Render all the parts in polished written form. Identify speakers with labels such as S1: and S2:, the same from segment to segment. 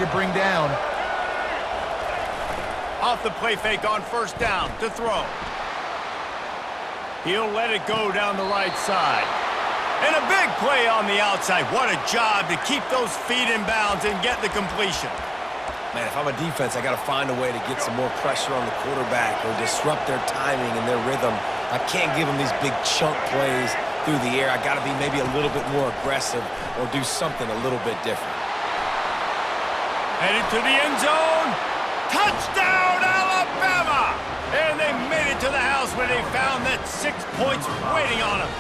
S1: to bring down.
S2: Off the play fake on first down to throw. He'll let it go down the right side. And a big play on the outside. What a job to keep those feet in bounds and get the completion.
S3: Man, if I'm a defense, I got to find a way to get some more pressure on the quarterback or disrupt their timing and their rhythm. I can't give them these big chunk plays through the air. I got to be maybe a little bit more aggressive or do something a little bit different.
S2: Headed to the end zone. Touchdown, Alabama! And they made it to the house when they found that 6 points waiting on them.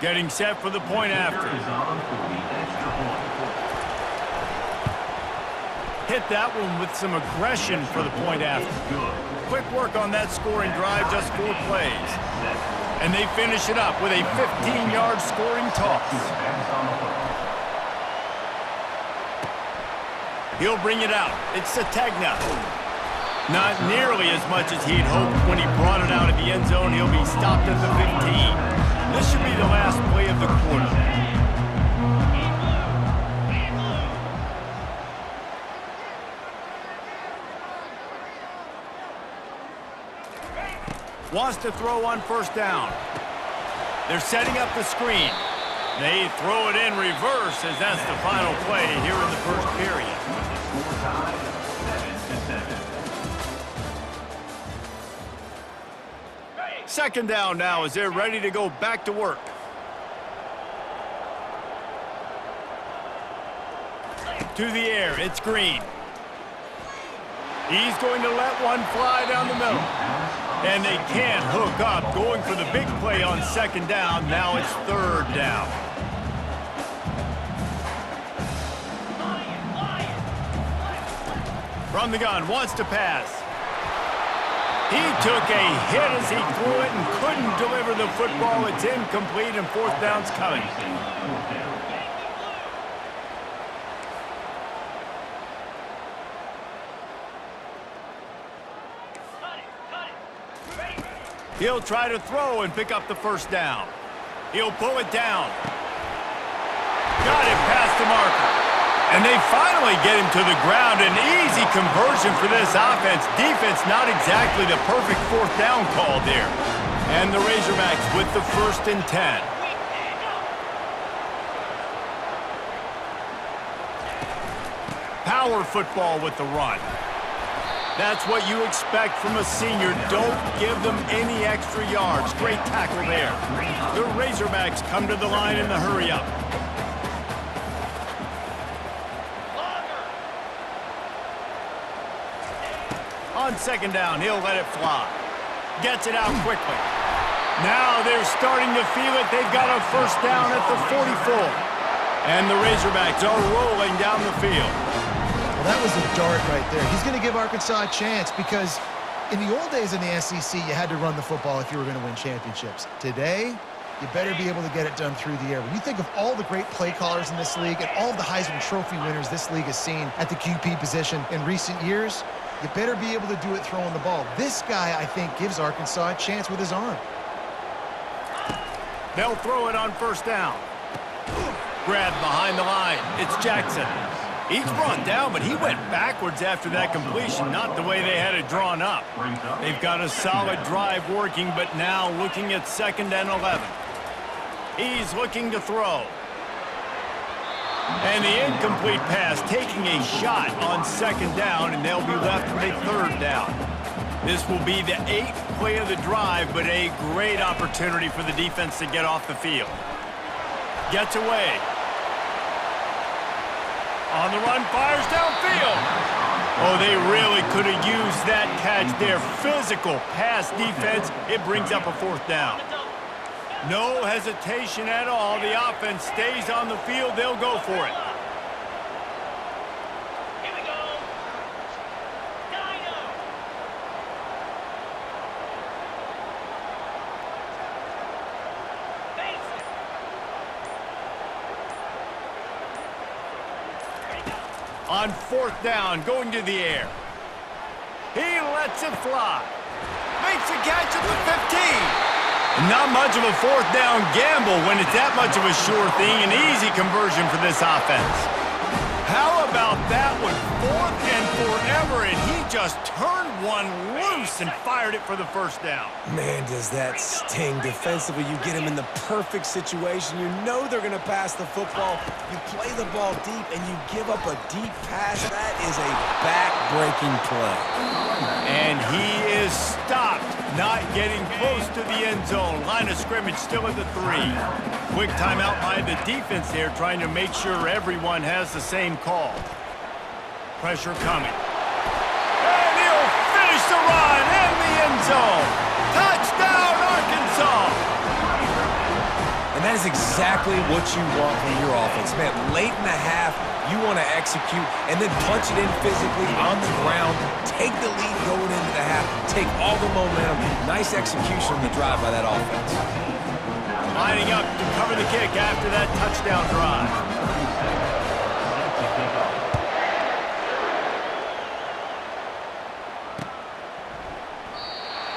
S2: Getting set for the point after. Hit that one with some aggression for the point after. Quick work on that scoring drive, just 4 plays. And they finish it up with a 15-yard scoring toss. He'll bring it out. It's Sategna. Not nearly as much as he'd hoped when he brought it out of the end zone. He'll be stopped at the 15. This should be the last play of the quarter. Wants to throw on first down. They're setting up the screen. They throw it in reverse as that's the final play here in the first period. Second down now as they're ready to go back to work. To the air, it's Green. He's going to let one fly down the middle. And they can't hook up, going for the big play on second down. Now it's third down. From the gun, wants to pass. He took a hit as he threw it and couldn't deliver the football. It's incomplete and fourth down's coming. He'll try to throw and pick up the first down. He'll pull it down. Got it past the marker. And they finally get him to the ground. An easy conversion for this offense. Defense not exactly the perfect fourth down call there. And the Razorbacks with the 1st and 10. Power football with the run. That's what you expect from a senior. Don't give them any extra yards. Great tackle there. The Razorbacks come to the line in the hurry-up. On second down, he'll let it fly. Gets it out quickly. Now they're starting to feel it. They've got a first down at the 44. And the Razorbacks are rolling down the field.
S1: Well, that was a dart right there. He's going to give Arkansas a chance because in the old days in the SEC, you had to run the football if you were going to win championships. Today, you better be able to get it done through the air. When you think of all the great play callers in this league and all of the Heisman Trophy winners this league has seen at the QP position in recent years, you better be able to do it throwing the ball. This guy, I think, gives Arkansas a chance with his arm.
S2: They'll throw it on first down. Grabbed behind the line. It's Jackson. He's brought down, but he went backwards after that completion, not the way they had it drawn up. They've got a solid drive working, but now looking at 2nd and 11. He's looking to throw. And the incomplete pass taking a shot on 2nd down, and they'll be left with a 3rd down. This will be the 8th play of the drive, but a great opportunity for the defense to get off the field. Gets away. On the run, fires downfield. Oh, they really could have used that catch there. Physical pass defense. It brings up a 4th down. No hesitation at all. The offense stays on the field. They'll go for it.
S4: Here we go. Dino.
S2: On 4th down, going to the air. He lets it fly. Makes the catch at the 15. Not much of a fourth down gamble when it's that much of a sure thing, an easy conversion for this offense. How about that one? 4th and forever, and he just turned one loose and fired it for the first down.
S3: Man, does that sting. Defensively, you get him in the perfect situation. You know they're going to pass the football. You play the ball deep, and you give up a deep pass. That is a back-breaking play.
S2: And he is stopped, not getting close to the end zone. Line of scrimmage still at the 3. Quick timeout by the defense there, trying to make sure everyone has the same call. Pressure coming. And he'll finish the run in the end zone. Touchdown, Arkansas!
S3: And that is exactly what you want from your offense. Man, late in the half, you want to execute and then punch it in physically on the ground, take the lead going into the half, take all the momentum. Nice execution on the drive by that offense.
S2: Lining up to cover the kick after that touchdown drive.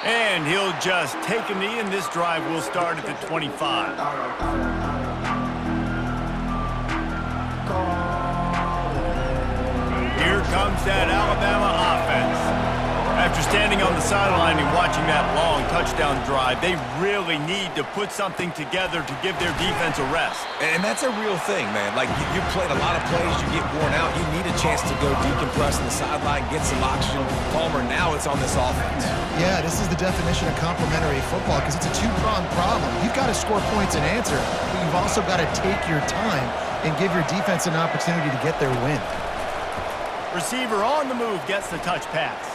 S2: And he'll just take a knee, and this drive will start at the 25. Here comes that Alabama offense. After standing on the sideline and watching that long touchdown drive, they really need to put something together to give their defense a rest.
S3: And that's a real thing, man. Like, you played a lot of plays, you get worn out, you need a chance to go decompress on the sideline, get some oxygen. Palmer, now it's on this offense.
S1: Yeah, this is the definition of complementary football because it's a two-pronged problem. You've got to score points and answer, but you've also got to take your time and give your defense an opportunity to get their win.
S2: Receiver on the move gets the touch pass.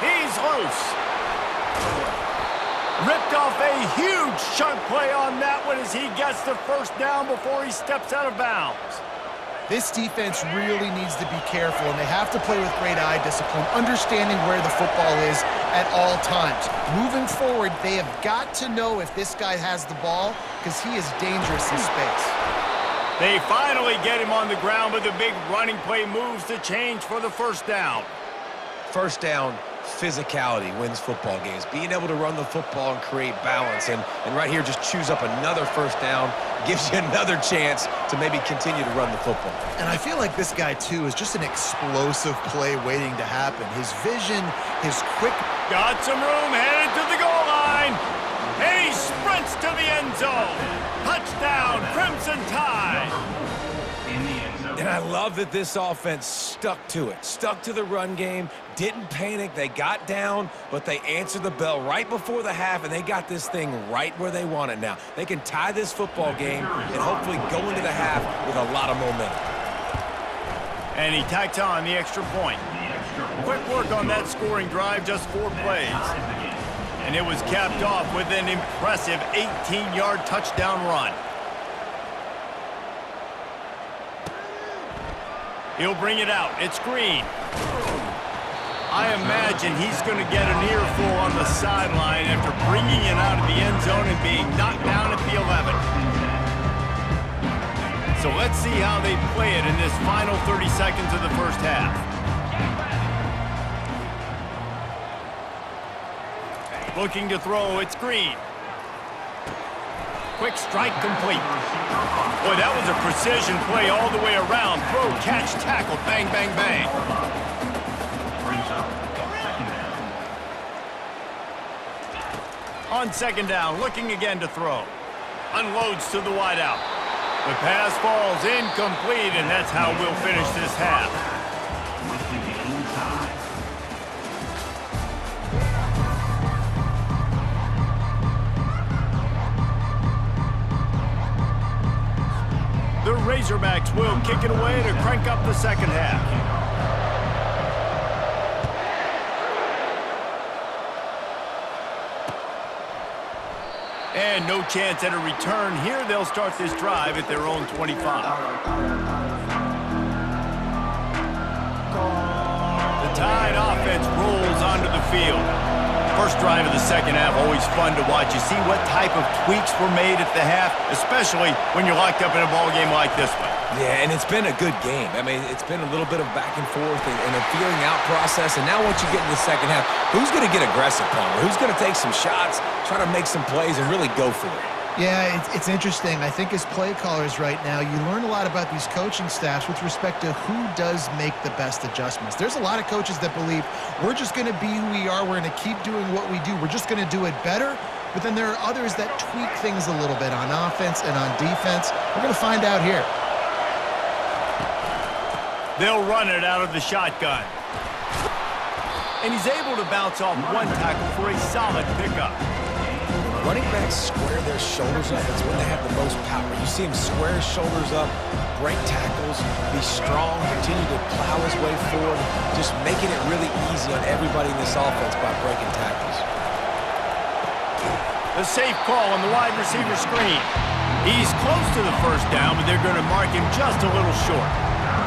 S2: He's loose. Ripped off a huge chunk play on that one as he gets the first down before he steps out of bounds.
S1: This defense really needs to be careful, and they have to play with great eye discipline, understanding where the football is at all times. Moving forward, they have got to know if this guy has the ball because he is dangerous in space.
S2: They finally get him on the ground, but the big running play moves the change for the first down.
S3: First down, physicality wins football games. Being able to run the football and create balance. And right here, just choose up another first down, gives you another chance to maybe continue to run the football.
S1: And I feel like this guy, too, is just an explosive play waiting to happen. His vision, his quick...
S2: Got some room, headed to the goal line. And he sprints to the end zone. Touchdown, Crimson Tide.
S3: And I love that this offense stuck to it, stuck to the run game, didn't panic. They got down, but they answered the bell right before the half, and they got this thing right where they want it now. They can tie this football game and hopefully go into the half with a lot of momentum.
S2: And he tacks on the extra point. Quick work on that scoring drive, just 4 plays. And it was capped off with an impressive 18-yard touchdown run. He'll bring it out. It's Green. I imagine he's going to get an earful on the sideline after bringing it out of the end zone and being knocked down at the 11. So let's see how they play it in this final 30 seconds of the first half. Looking to throw, it's Green. Quick strike complete. Boy, that was a precision play all the way around. Throw, catch, tackle, bang, bang, bang. On second down, looking again to throw. Unloads to the wideout. The pass falls incomplete, and that's how we'll finish this half. The Razorbacks will kick it away to crank up the second half. And no chance at a return here. They'll start this drive at their own 25. The Tide offense rolls onto the field. First drive of the second half, always fun to watch. You see what type of tweaks were made at the half, especially when you're locked up in a ball game like this one.
S3: Yeah, and it's been a good game. I mean, it's been a little bit of back and forth and a feeling out process. And now once you get in the second half, who's going to get aggressive, Palmer? Who's going to take some shots, try to make some plays, and really go for it?
S1: Yeah, it's interesting. I think as play callers right now, you learn a lot about these coaching staffs with respect to who does make the best adjustments. There's a lot of coaches that believe we're just going to be who we are. We're going to keep doing what we do. We're just going to do it better. But then there are others that tweak things a little bit on offense and on defense. We're going to find out here.
S2: They'll run it out of the shotgun. And he's able to bounce off one tackle for a solid pickup.
S3: Running backs square their shoulders up. It's when they have the most power. You see him square his shoulders up, break tackles, be strong, continue to plow his way forward, just making it really easy on everybody in this offense by breaking tackles.
S2: The safe call on the wide receiver screen. He's close to the first down, but they're going to mark him just a little short.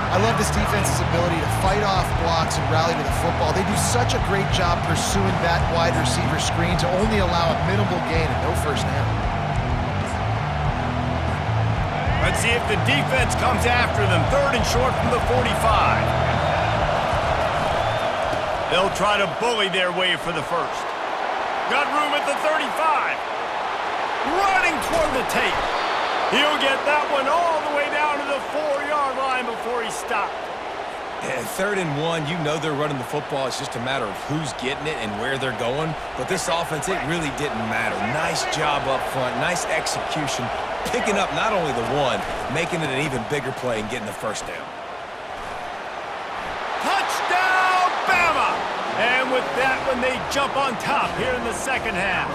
S1: I love this defense's ability to fight off blocks and rally to the football. They do such a great job pursuing that wide receiver screen to only allow a minimal gain and no first down.
S2: Let's see if the defense comes after them. Third and short from the 45. They'll try to bully their way for the first. Got room at the 35. Running toward the tape. He'll get that one all the way down to the 4-yard line before he stopped.
S3: Yeah, 3rd and 1, you know they're running the football. It's just a matter of who's getting it and where they're going. But this offense, it really didn't matter. Nice job up front, nice execution, picking up not only the one, making it an even bigger play and getting the first down.
S2: Touchdown, Bama! And with that one, they jump on top here in the second half.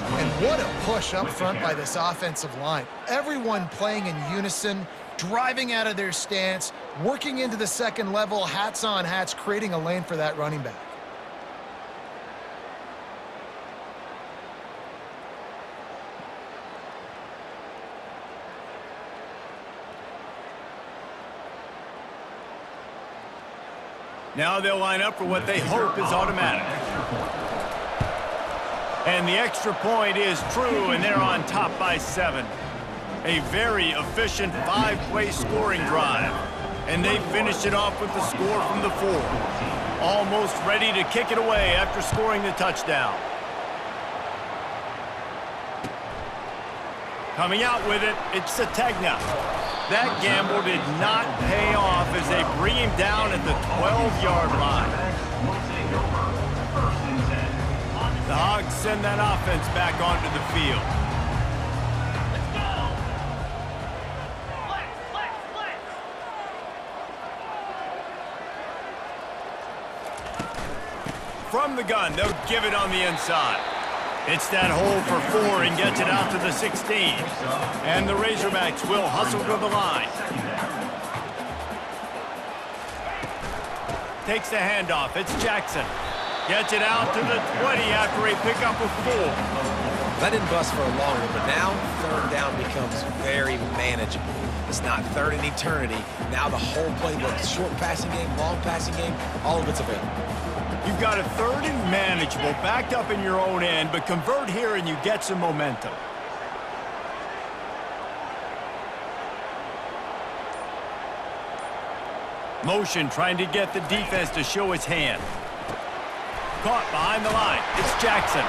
S1: And what a push up front by this offensive line. Everyone playing in unison, driving out of their stance, working into the second level, hats on hats, creating a lane for that running back.
S2: Now they'll line up for what they hope is automatic. And the extra point is true, and they're on top by 7. A very efficient 5-play scoring drive. And they finished it off with the score from the 4. Almost ready to kick it away after scoring the touchdown. Coming out with it, it's Sategna. That gamble did not pay off as they bring him down at the 12-yard line. The Hogs send that offense back onto the field.
S4: Let's go! Flex, flex, flex!
S2: From the gun, they'll give it on the inside. It's that hole for 4 and gets it out to the 16. And the Razorbacks will hustle to the line. Takes the handoff. It's Jackson. Gets it out to the 20 after a pickup of 4.
S3: That didn't bust for a long one, but now 3rd down becomes very manageable. It's not 3rd in eternity. Now the whole playbook, short passing game, long passing game, all of it's available.
S2: You've got a 3rd and manageable, backed up in your own end, but convert here and you get some momentum. Motion trying to get the defense to show his hand. Caught behind the line. It's Jackson.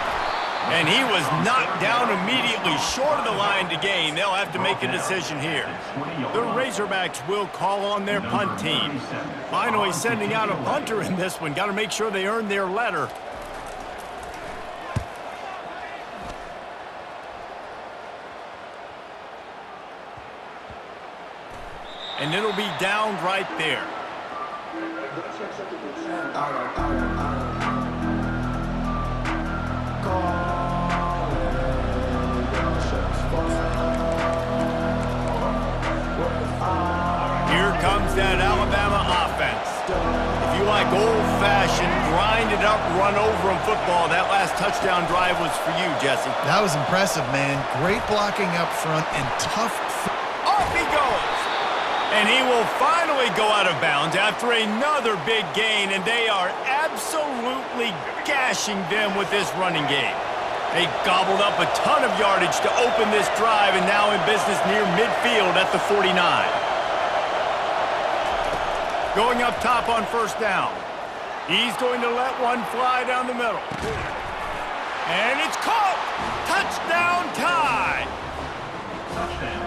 S2: And he was knocked down immediately short of the line to gain. They'll have to make a decision here. The Razorbacks will call on their punt team. Finally sending out a punter in this one. Got to make sure they earn their letter. And it'll be down right there. Here comes that Alabama offense. If you like old-fashioned, grind-it-up, run-over 'em football, that last touchdown drive was for you, Jesse.
S1: That was impressive, man. Great blocking up front and tough.
S2: Off he goes. And he will finally go out of bounds after another big gain, and they are absolutely gashing them with this running game. They gobbled up a ton of yardage to open this drive, and now in business near midfield at the 49. Going up top on first down. He's going to let one fly down the middle. And it's caught! Touchdown tie!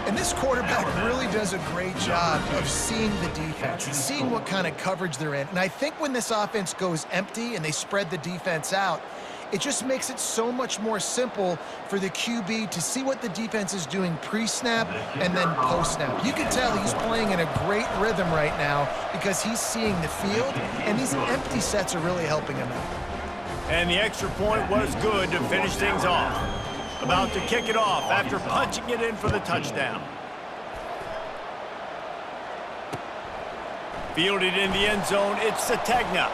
S1: And this quarterback really does a great job of seeing the defense and seeing what kind of coverage they're in. And I think when this offense goes empty and they spread the defense out, it just makes it so much more simple for the QB to see what the defense is doing pre-snap and then post-snap. You can tell he's playing in a great rhythm right now because he's seeing the field, and these empty sets are really helping him out.
S2: And the extra point was good to finish things off. About to kick it off after punching it in for the touchdown. Fielded in the end zone, it's Sategna.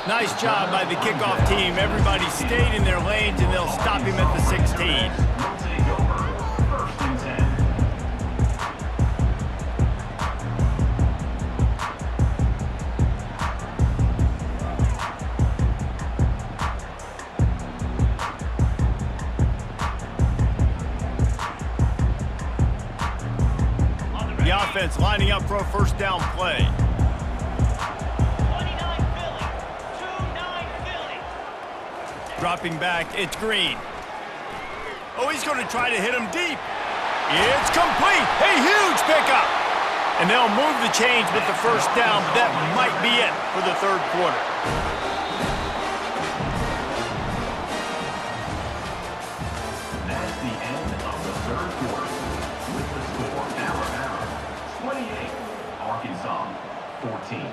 S2: Nice job by the kickoff team. Everybody stayed in their lanes, and they'll stop him at the 16. The offense lining up for a first down play.
S4: 29 Philly. 2-9 Philly.
S2: Dropping back, it's Green. Oh, he's going to try to hit him deep. It's complete. A huge pickup. And they'll move the chains with the first down, but that might be it for the third quarter.
S5: That's the end of the third quarter. With the score, Alabama 28, Arkansas 14.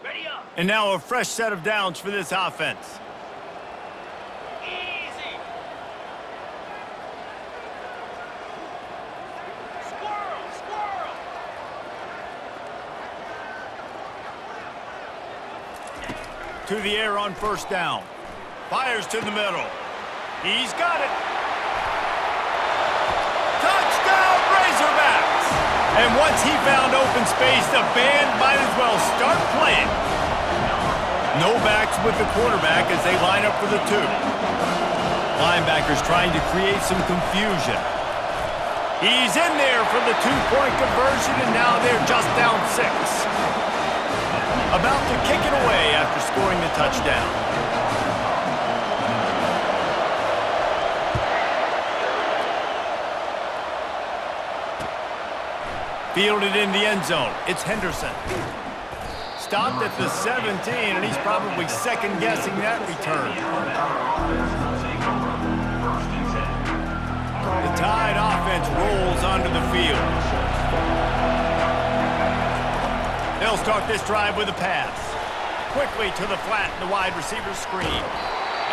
S4: Ready up.
S2: And now a fresh set of downs for this offense.
S4: Easy. Squirrel, squirrel.
S2: To the air on first down. Fires to the middle. He's got it. Touchdown, Razorbacks! And once he found open space, the band might as well start playing. No backs with the quarterback as they line up for the two. Linebackers trying to create some confusion. He's in there for the two-point conversion, and now they're just down 6. About to kick it away after scoring the touchdown. Fielded in the end zone. It's Henderson. Stopped at the 17, and he's probably second-guessing that return. The Tide offense rolls onto the field. They'll start this drive with a pass. Quickly to the flat, the wide receiver screen.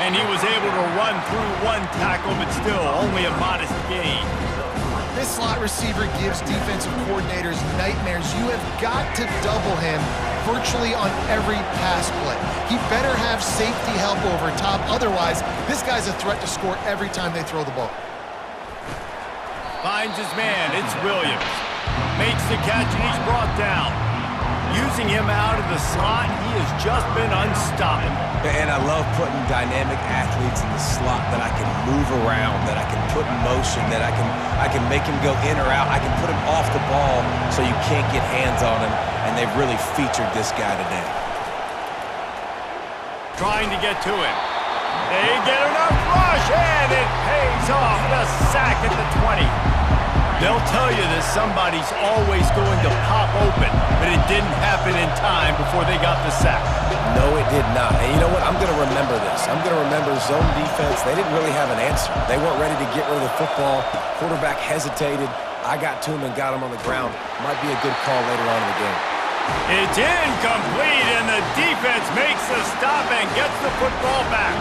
S2: And he was able to run through one tackle, but still only a modest gain.
S1: This slot receiver gives defensive coordinators nightmares. You have got to double him virtually on every pass play. He better have safety help over top. Otherwise, this guy's a threat to score every time they throw the ball.
S2: Finds his man. It's Williams. Makes the catch, and he's brought down. Using him out of the slot, he has just been unstoppable.
S3: And I love putting dynamic athletes in the slot that I can move around, that I can put in motion, that I can make him go in or out. I can put him off the ball so you can't get hands on him, and they've really featured this guy today.
S2: Trying to get to him. They get enough rush, and it pays off. The sack at the 20. They'll tell you that somebody's always going to pop open, but it didn't happen in time before they got the sack.
S3: No, it did not. And you know what? I'm going to remember this. I'm going to remember zone defense. They didn't really have an answer. They weren't ready to get rid of the football. Quarterback hesitated. I got to him and got him on the ground. Might be a good call later on in the game.
S2: It's incomplete, and the defense makes the stop and gets the football back.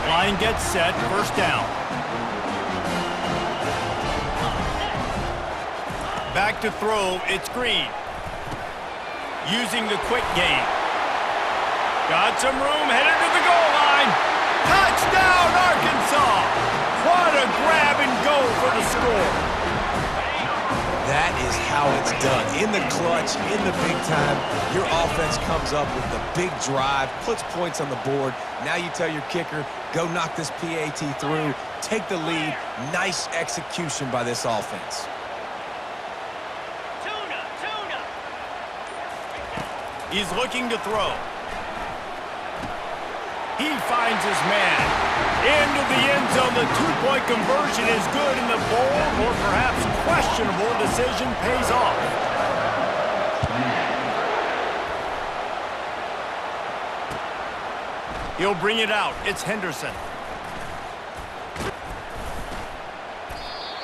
S2: Line gets set, first down. Back to throw, it's Green. Using the quick game. Got some room, headed to the goal line. Touchdown, Arkansas! What a grab and go for the score.
S3: That is how it's done. In the clutch, in the big time, your offense comes up with the big drive, puts points on the board. Now you tell your kicker, go knock this PAT through, take the lead. Nice execution by this offense.
S4: Tuna.
S2: He's looking to throw. He finds his man. Into the end zone. The two-point conversion is good, and the bold or perhaps questionable decision pays off. He'll bring it out. It's Henderson.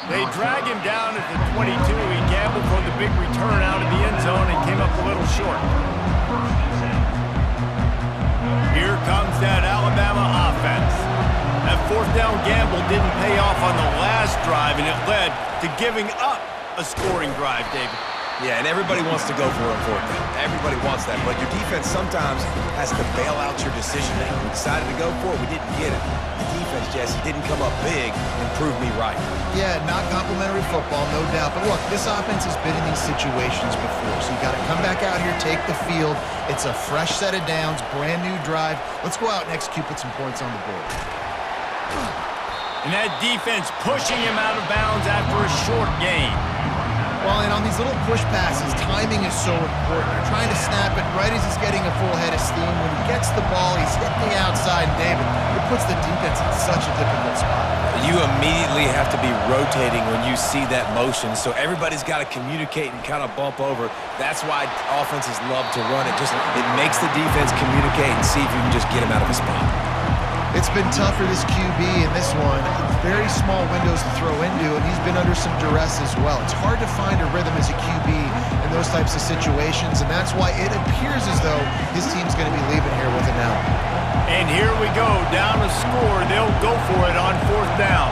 S2: They drag him down at the 22. He gambled for the big return out of the end zone and came up a little short. Here comes that Alabama offense. That fourth down gamble didn't pay off on the last drive, and it led to giving up a scoring drive, David.
S3: Yeah, and everybody wants to go for it on fourth down. Everybody wants that, but your defense sometimes has to bail out your decision-making. We decided to go for it, we didn't get it. The defense, Jesse, didn't come up big and prove me right.
S1: Yeah, not complimentary football, no doubt. But look, this offense has been in these situations before, so you got to come back out here, take the field. It's a fresh set of downs, brand new drive. Let's go out and execute, put some points on the board.
S2: And that defense pushing him out of bounds after a short gain.
S1: Well, and on these little push passes, timing is so important. You're trying to snap it right as he's getting a full head of steam. When he gets the ball, he's hitting the outside, and David, it puts the defense in such a difficult spot.
S3: You immediately have to be rotating when you see that motion, so everybody's got to communicate and kind of bump over. That's why offenses love to run it. It makes the defense communicate and see if you can just get him out of a spot.
S1: It's been tough for this QB in this one. Very small windows to throw into, and he's been under some duress as well. It's hard to find a rhythm as a QB in those types of situations, and that's why it appears as though his team's going to be leaving here with an L.
S2: And here we go, down a score. They'll go for it on fourth down.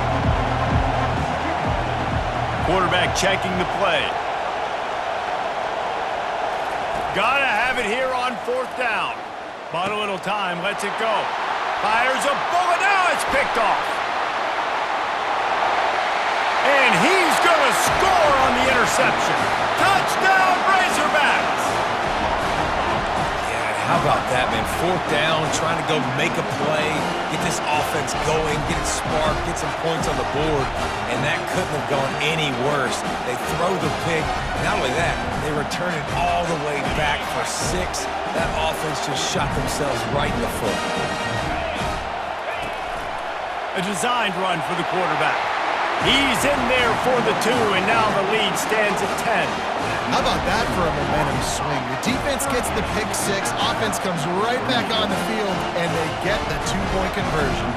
S2: Quarterback checking the play. Gotta have it here on fourth down. Bought a little time, lets it go. Fires a bullet, now it's picked off. And he's gonna score on the interception. Touchdown, Razorbacks!
S3: How about that, man? Fourth down, trying to go make a play, get this offense going, get it sparked, get some points on the board, and that couldn't have gone any worse. They throw the pick. Not only that, they return it all the way back for 6. That offense just shot themselves right in the foot.
S2: A designed run for the quarterback. He's in there for the 2, and now the lead stands at 10.
S1: How about that for a momentum swing? The defense gets the pick 6, offense comes right back on the field, and they get the 2-point conversion.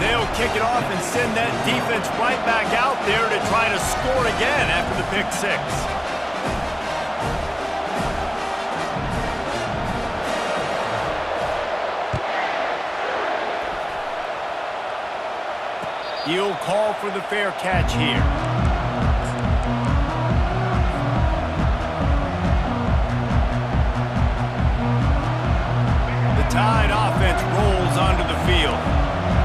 S2: They'll kick it off and send that defense right back out there to try to score again after the pick 6. He'll call for the fair catch here. The Tide offense rolls onto the field.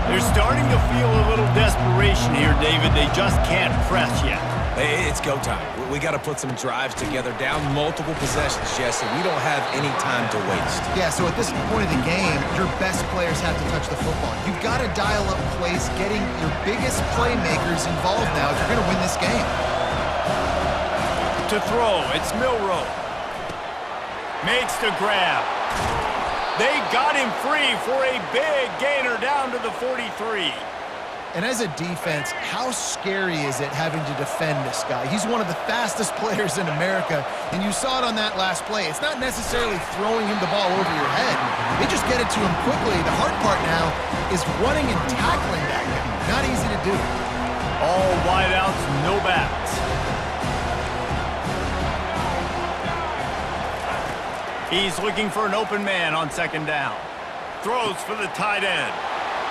S2: They're starting to feel a little desperation here, David. They just can't press yet.
S3: It's go time. We got to put some drives together, down multiple possessions, Jesse. We don't have any time to waste.
S1: Yeah, so at this point of the game, your best players have to touch the football. You've got to dial up plays, getting your biggest playmakers involved now if you're going to win this game.
S2: To throw, it's Milroe. Makes the grab. They got him free for a big gainer down to the 43.
S1: And as a defense, how scary is it having to defend this guy? He's one of the fastest players in America, and you saw it on that last play. It's not necessarily throwing him the ball over your head. They just get it to him quickly. The hard part now is running and tackling that guy. Not easy to do.
S2: All wideouts, no backs. He's looking for an open man on second down. Throws for the tight end.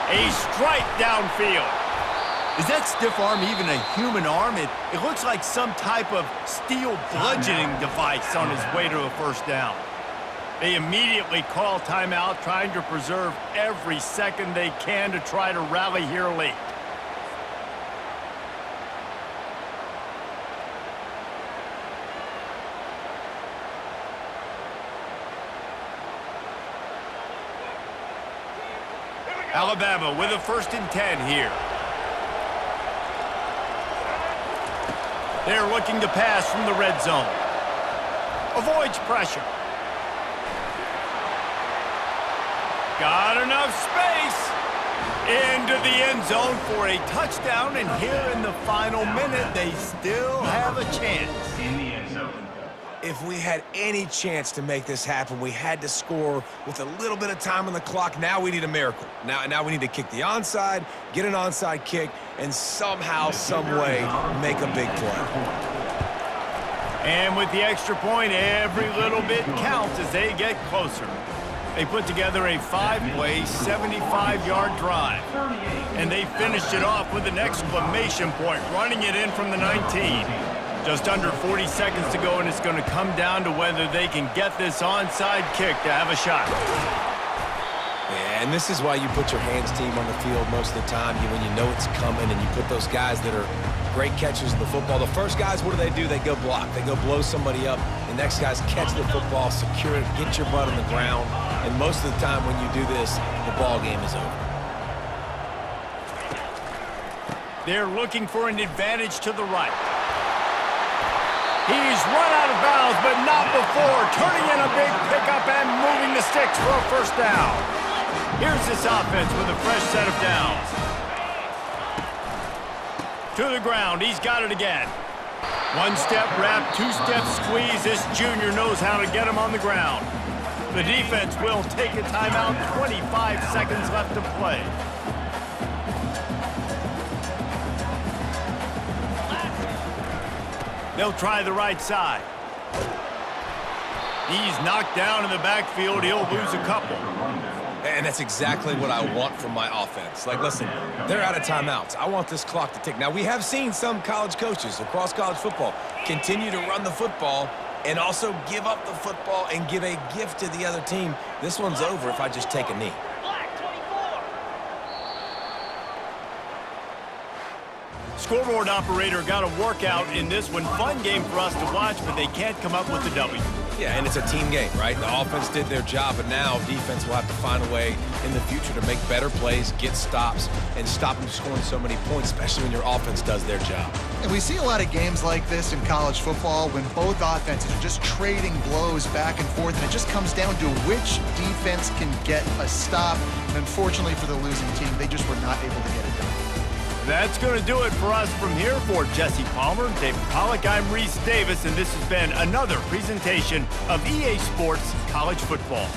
S2: A strike downfield. Is that stiff arm even a human arm? It looks like some type of steel bludgeoning device on his way to a first down. They immediately call timeout, trying to preserve every second they can to try to rally here late. Alabama with a 1st and 10 here. They're looking to pass from the red zone. Avoids pressure. Got enough space. Into the end zone for a touchdown, and here in the final minute, they still have a chance.
S5: In the end zone.
S3: If we had any chance to make this happen, we had to score with a little bit of time on the clock. Now we need a miracle. Now we need to kick the onside, get an onside kick, and somehow, some way, make a big play.
S2: And with the extra point, every little bit counts as they get closer. They put together a 5-play, 75-yard drive. And they finished it off with an exclamation point, running it in from the 19. Just under 40 seconds to go, and it's going to come down to whether they can get this onside kick to have a shot.
S3: Yeah, and this is why you put your hands team on the field most of the time when you know it's coming, and you put those guys that are great catchers of the football. The first guys, what do? They go block. They go blow somebody up. The next guys catch the football, secure it, get your butt on the ground. And most of the time when you do this, the ball game is over.
S2: They're looking for an advantage to the right. He's run out of bounds, but not before turning in a big pickup and moving the sticks for a first down. Here's this offense with a fresh set of downs. To the ground, he's got it again. 1-step wrap, 2-step squeeze. This junior knows how to get him on the ground. The defense will take a timeout, 25 seconds left to play. They'll try the right side. He's knocked down in the backfield. He'll lose a couple.
S3: And that's exactly what I want from my offense. Like, listen, they're out of timeouts. I want this clock to tick. Now, we have seen some college coaches across college football continue to run the football and also give up the football and give a gift to the other team. This one's over if I just take a knee.
S4: Black 24.
S2: Scoreboard operator got a workout in this one. Fun game for us to watch, but they can't come up with a W.
S3: Yeah, and it's a team game, right? The offense did their job, but now defense will have to find a way in the future to make better plays, get stops, and stop them scoring so many points, especially when your offense does their job.
S1: And we see a lot of games like this in college football when both offenses are just trading blows back and forth, and it just comes down to which defense can get a stop. And unfortunately for the losing team, they just were not able to get it done.
S2: That's going to do it for us from here. For Jesse Palmer, David Pollack, I'm Reese Davis, and this has been another presentation of EA Sports College Football.